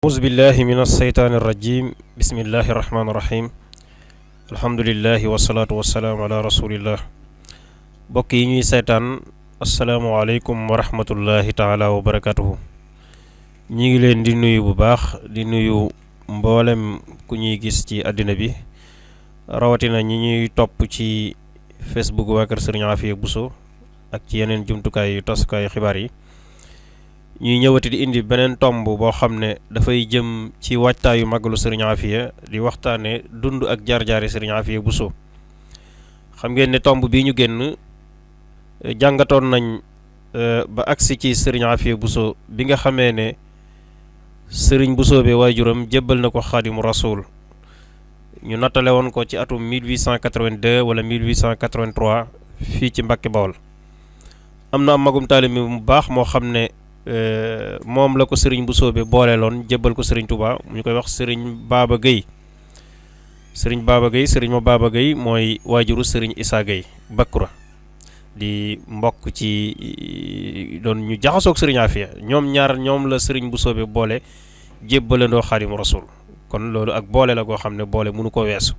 أعوذ بالله من الشيطان الرجيم بسم الله الرحمن الرحيم الحمد لله والصلاة والسلام على رسول الله bokk yi ñuy seetaan asalaamaaleykum wa rahmatullahi taala wa barakatuhu ñi ngi leen di nuyu bu baax di nuyu mboolem ku ñuy gis ci àddina bi rawatina ñi ñuy topp ci Facebook waa kër Serigne Afia Bousso ak ci yeneen jumtukaay yu tasukaay xibaar yi ñuy ñëwati di indi beneen tomb boo xam ne dafay jëm ci waajtaayu màggalu Serigne Afia di waxtaane dund ak jaar-jaari Serigne Afia Bousso xam ngeen ne tomb bii ñu génn jàngatoon nañ ba agsi ci Serigne Afia Bousso bi nga xamee ne Serigne Bousso be waajuram jébbal na ko Xaadimu Rasuul ñu nattale woon ko ci atum 1882 wala 1883 fii ci Mbàkke Bawol am na am magum taalibe mu baax moo xam ne moom la ko Serigne Bousso be booleeloon jébbal ko Serigne Touba ñu koy wax Serigne Baba Gueye Serigne ma Baba Gueye mooy waajuru Serigne Issa Gueye Bakura di mbokk ci doon ñu jaxasoog Serigne Afia ñoom ñaar ñoom la Serigne Bousso be boole jébbalandoo Xaadimu Rasuul kon loolu ak boole la goo xam ne boole mënu ko weesu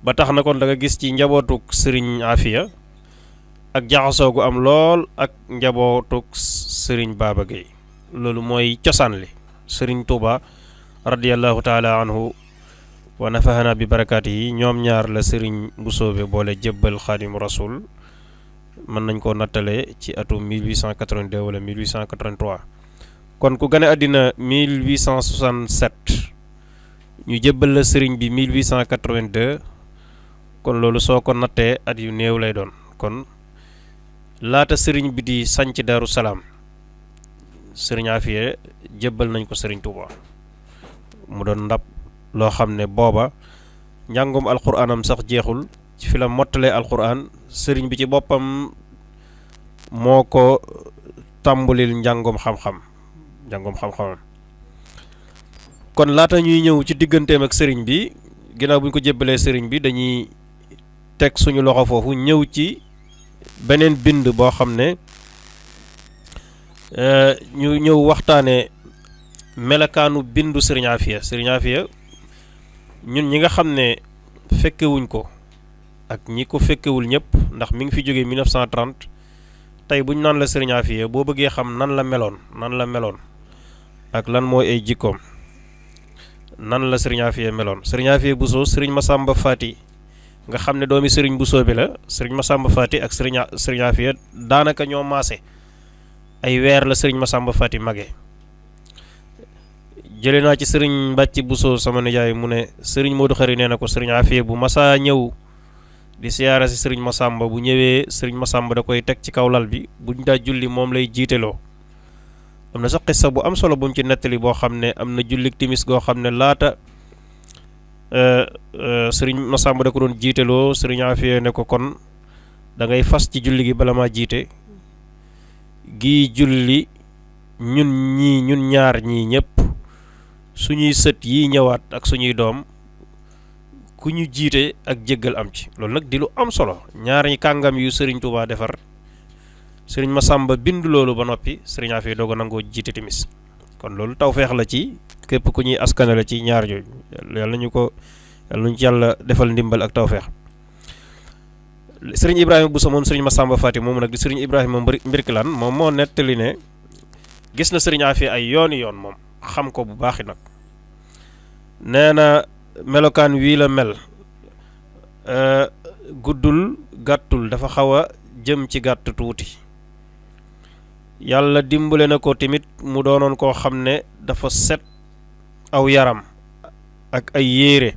ba tax na kon da nga gis ci njabootuk Serigne Afia ak jaxasoo gu am lool ak njabootuk Serigne Baba Gueye loolu mooy cosaan li Serigne Touba radiyallahu taala anhu wa nafahana bi barakaati yi ñoom ñaar la Serigne Bousso be boole jébbal Xaadimu Rasuul mën nañ koo nattale ci atum 1882 wala 1883 kon ku gane àddina 1867 ñu jébbal la Serigne bi 1882 kon loolu soo ko nattee at yu néew lay doon kon laata Serigne bi di sanc Daaru Salaam Serigne Afia jébbal nañ ko Serigne Touba mu doon ndab loo xam ne booba njàngum alxuraanam sax jeexul ci fi la mottalee alxuraan Serigne bi ci boppam moo ko tàmbalil njàngum xam-xamam kon laata ñuy ñëw ci digganteem ak Serigne bi ginnaaw bu ñu ko jébbalee Serigne bi dañuy teg suñu loxo foofu ñëw ci beneen bind boo xam ne ñu ñëw waxtaane melakaanu bindu Serigne Afia ñun ñi nga xam ne fekkewuñ ko ak ñi ko fekkewul ñëpp ndax mi ngi fi jógee 1930 tey bu ñu naan la Serigne Afia boo bëggee xam nan la meloon ak lan mooy ay jikkoom nan la Serigne Afia meloon Serigne Afia Bousso Serigne Massamba Fati nga xam ne doomi Serigne Bousso bi la Serigne Massamba Fati ak Serigne Afia daanaka ñoo maase ay weer la Serigne Massamba Fati mage jëlee naa ci Serigne Mbàcci Bousso sama nijaay mu ne Serigne Modou Khari nee na ko Serigne Afia bu masaa ñëw di siyaara si Serigne Massamba bu ñëwee Serigne Massamba da koy teg ci kaw lal bi buñ daa julli moom lay jiiteloo am na sax xissa bu am solo bu mu ci nettali boo xam ne am na jullik timis goo xam ne laata Serigne Massamba da ko doon jiiteloo Serigne Afia ne ko kon da ngay fas ci julli gi bala maa jiite gii julli ñun ñaar ñii ñëpp suñuy sët yi ñëwaat ak suñuy doom ku ñu jiite ak jéggal am ci loolu nag di lu am solo ñaari kàngam yu Serigne Touba defar Serigne Massamba bind loolu ba noppi Serigne Afia doog a nangoo jiite timis kon loolu tawfeex la ci képp ku ñuy askanale ci ñaar jooju yàlla ñu ci yàlla defal ndimbal ak tawfeex Serigne Ibrahima Bousso moom Serigne Massamba Fati moomu nag di Serigne Ibrahima Mbirkilaan moom moo nettali ne gis na Serigne Afia ay yooni yoon moom xam ko bu baaxi nag nee na melokaan wii la mel guddul gàttul dafa xaw a jëm ci gàtt tuuti yàlla dimbale na ko tamit mu doonoon koo xam ne dafa set aw yaram ak ay yére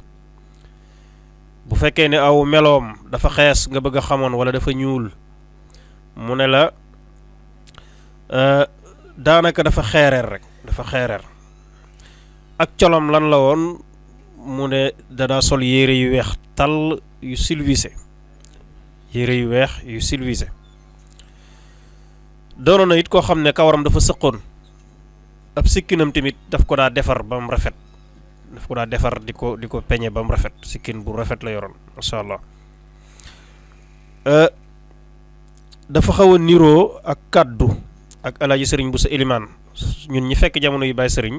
bu fekkee ne aw meloom dafa xees nga bëgg a xamoon wala dafa ñuul mu ne la daanaka dafa xeereer ak colom lan la woon mu ne dadaa sol yére yu weex tàll yu silvisé doonoon na it koo xam ne kawaram dafa sëqoon ab sikkinam tamit daf ko daa defar ba mu rafet di ko peñe ba mu rafet sikkin bu rafet la yoroon masha Allah dafa xaw a niroo ak kàddu ak alaaji sëriñ bu sa ilimaan ñun ñi fekk jamono yu bàyyi sëriñ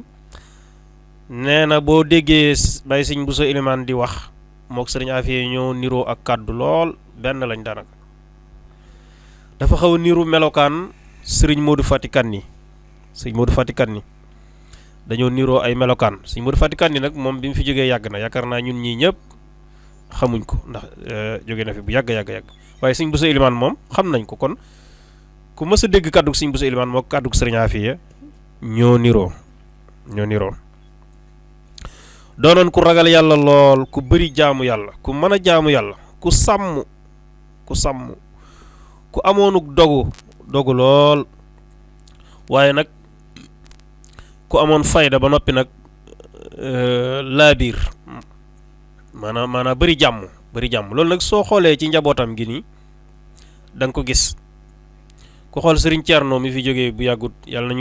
nee na boo déggee Baye Sëñ Bousso Ilimaan di wax mook sëriñ Afia ñoo niroo ak kàddu lool benn lañ daanaka dafa xaw a niru melokaan sëriñ Modou Fati Kanni sëriñ Modou Fati Kanni dañoo niroo ay melokaan sëriñ Modou Fati Kanni nag moom bi mu fi jógee yàgg na yaakaar naa ñun ñii ñëpp xamuñ ko ndax jóge na fi bu yàgg waaye sëriñ Bousso Ilimaan moom xam nañ ko kon ku mës a dégg kàddug sëriñ Bousso Ilimaan moo kàddug sëriñ Afia ñoo niroo doonoon ku ragal yàlla lool ku bëri jaamu yàlla ku mën a jaamu yàlla ku sàmm ku amoonuk dogu lool waaye nag ku amoon fayda ba noppi nag laabiir maanaam bëri jàmm loolu nag soo xoolee ci njabootam gi nii da nga ko gis ku xool sëriñ Thierno mi fi jógee bu yàggut yàlla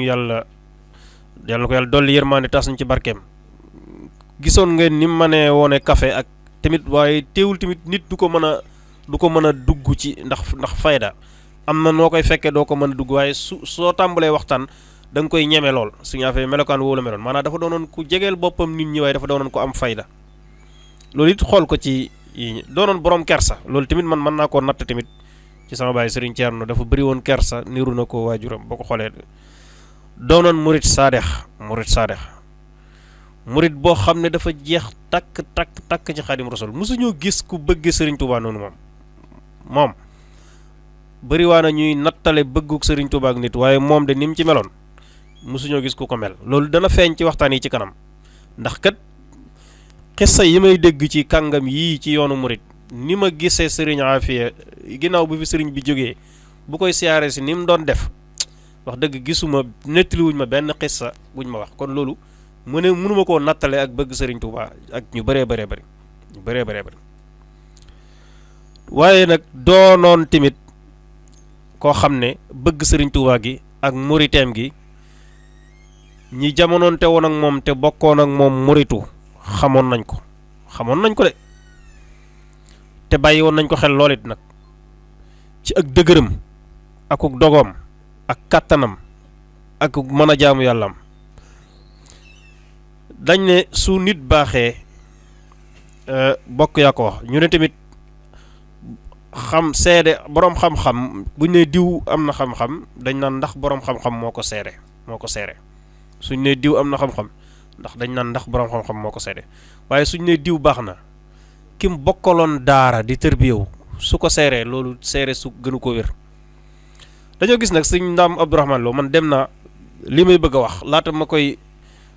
na ko yàlla dolli yërmaande tas ñu ci barkeem gisoon ngeen ni mu mënee woone café ak tamit waaye teewul tamit nit du ko mën a dugg ci ndax fayda am na noo koy fekkee doo ko mën a dugg waaye soo tàmbalee waxtaan da nga koy ñeme lool suñu affaire melokaan woowu la meloon maanaam dafa doonoon ku jegeel boppam nit ñi waaye dafa doonoon ko am fayda loolu it xool ko ci yi doonoon borom kersa loolu tamit man mën naa koo natt tamit ci sama baay Serigne Thierno dafa bëri woon kersa niru na ko waajuram boo ko xoolee doonoon murit saadex murit boo xam ne dafa jeex takk ci Xaadim Rasul mosuñoo gis ku bëgg Serigne Touba noonu moom bëriwaa na ñuy nattale bëgguk Serigne Touba ak nit waaye moom de ni mu ci meloon mosuñoo gis ku ko mel loolu dana feeñ ci waxtaan yi ci kanam ndax kat xissa yi may dégg ci kàngam yii ci yoonu murit ni ma gisee Serigne Afia ginnaaw bu fi Serigne bi jógee bu koy siyaare si ni mu doon def wax dëgg gisuma nettaliwuñ ma benn xissa buñ ma wax kon loolu mënuma koo nattale ak bëgg Serigne Touba ak ñu bëree bëri waaye nag doonoon tamit koo xam ne bëgg Serigne Touba gi ak muriteem gi ñi jamonoon te woon ak moom te bokkoon ak moom muritu xamoon nañ ko de te bàyyi woon nañ ko xel lool it nag ci ak dëgëram akuk dogoom ak kàttanam ak mën a jaamu yàllaam dañ ne su nit baaxee bokk yaa ko wax ñu ne tamit xam seede boroom xam-xam buñ ne diw am na xam-xam dañ naan ndax boroom xam-xam moo ko seere suñ ne diw am na xam-xam dañ naan ndax boroom xam-xam moo ko seede waaye suñ ne diw baax na kim bokkaloon daara di tërbiyewu su ko seeree loolu seere su gënu ko wér dañoo gis nag sëñ Ndaam Abdourahmane Lo man dem naa li may bëgg a wax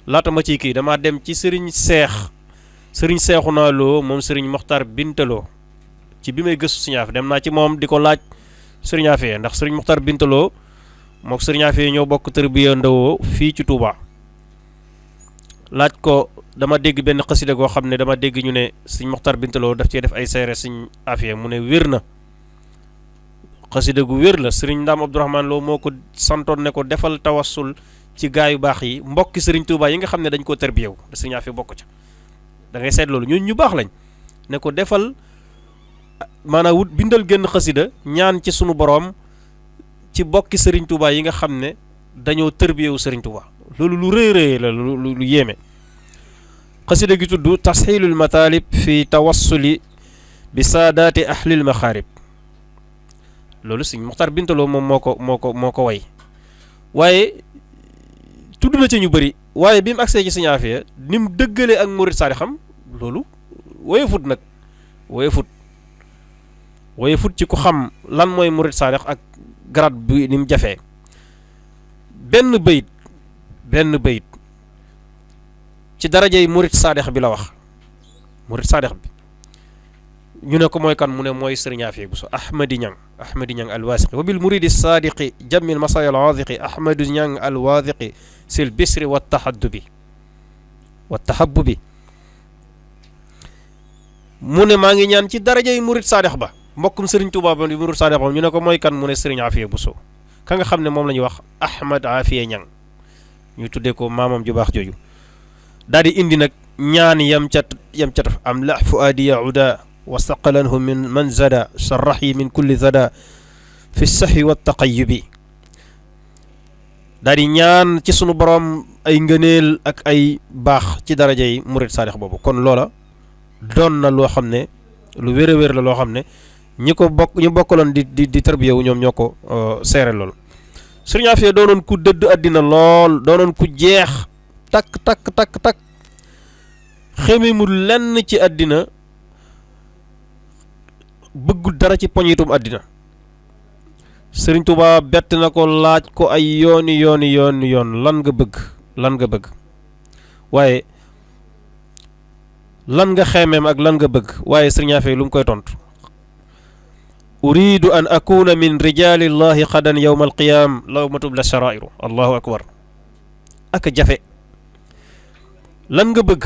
laata ma ciy kii damaa dem ci sëriñ Seexuna Lo moom sëriñ Moxtar Bintaloo ci bi may gëstu sëriñ Afia dem naa ci moom di ko laaj sëriñ Afia ndax sëriñ Moxtar Bintaloo mook sëriñ Afia ñoo bokk tërbiya ndawoo fii ci Touba laaj ko dama dégg benn xasida goo xam ne dama dégg ñu ne sëriñ Moxtar Bintaloo daf cee def ay seere sëriñ Afia mu ne wér na xasida gu wér la sëriñ Ndaam Abdourahmane Lo moo ko santoon ne ko defal tawassul ci gaa yu baax yi mbokki sëriñ Touba yi nga xam ne dañ koo tërbiyewu da sëriñ Afia bokk ca da ngay seet loolu ñun ñu baax lañ ne ko defal maanaam bindal génn xasida ñaan ci sunu boroom ci bokki sëriñ Touba yi nga xam ne dañoo tërbiyewu sëriñ Touba loolu lu rëy la lu yéeme xasida gi tudd tasxiilul mataalib fi tawassuli bi saadaati ahlil maxaarib loolu sëriñ Moxtar Bintaloo moom moo ko way waaye tudd na ci ñu bëri waaye bi mu agsee ci sëriñ Afia ni mu dëggalee ak murit saadi xam loolu woyefut nag woyefut ci ku xam lan mooy murit saadix ak grade bi ni mu jafee benn bayit ci darajey murit saadix bi la wax murit saadix bi ñu ne ko mooy kan mu ne mooy sëriñ Afia Bousso Ahmadi Ñang alwaasiqi wa bil muridi saadiqi jammil masaya alwaadiqi Ahmadu Ñang alwaadiqi sil bisri wa tahabbubi mu ne maa ngi ñaan ci darajey murit saadix ba mbokkum sëriñ Touba ba di murit saadix ba ñu ne ko mooy kan mu ne sëriñ Afia Bousso ka nga xam ne moom la ñuy wax Ahmad Afia Ñang ñu tuddee ko maamam ju baax jooju daal di indi nag ñaan yam ca taf am la fuaadiya uda wastaqalanhu min man zada sarraxyi min kulli zada fi saxi wa taqayubi daal di ñaan ci sunu borom ay ngëneel ak ay baax ci daraja yi murid saadix boobu. kon loola doon na loo xam ne lu wér a wér la loo xam ne ñi ko bokk ñu bokkaloon di tarbiya wu ñoom ñoo ko seere lool. Sëriñ Afia doonoon ku dëdd àddina lool, doonoon ku jeex takk xeme mu lenn ci àddina, bëggul dara ci poñitum àddina. Sëriñ Tuubaa bett na ko laaj ko ay yoon lan nga bëgg waaye lan nga xemeem ak lan nga bëgg, waaye Sëriñ Afia lu mu koy tontu, uridu an akuna min rijalillahi xadan yawma alqiyam law matubla sharairu. allahu akbar, ak jafe. lan nga bëgg?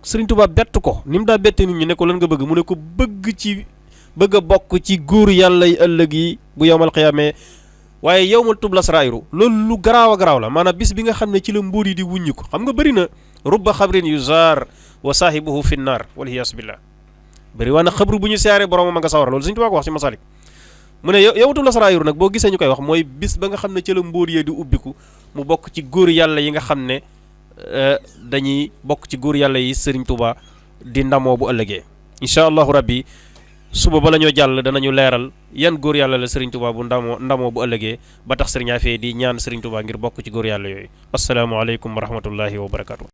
Sëriñ Tuubaa bett ko ni mu daa bette nit ñi ne ko lan nga bëgg, mu ne ko bëgg a bokk ci góor yàlla yi ëllëg yi bu yawmal qiyaamee, waaye yawma tubla sharairu loolu lu garaaw a garaaw la. maanaam bis bi nga xam ne ci la mbóor yi di wuññi ko. xam nga bëri na rubba xabrin yuzaar wa saahibuhu fi nnaar waliyaasu billah. bëri waa na xabru bu ñu siyaaree boromam a nga sawar, loolu Sëriñ Tuubaa ko wax ci Masalik. mu ne yawma tubla sharairu nag boo gisee ñu koy wax mooy bis ba nga xam ne ci la mbóor yi di ubbiku, mu bokk ci góor yàlla yi nga xam ne dañuy bokk ci góor yàlla yi Sëriñ Tuubaa di ndamoo bu ëllëgee. incha allahu rabbi suba ba la ñoo jàll danañu leeral yan góor yàlla la Sëriñ Tuubaa bu ndamoo bu ëllëgee ba tax Sëriñ Afia di ñaan Sëriñ Tuubaa ngir bokk ci góor yàlla yooyu. asalaamaaleykum wa rahmatullahi wa barakaatu.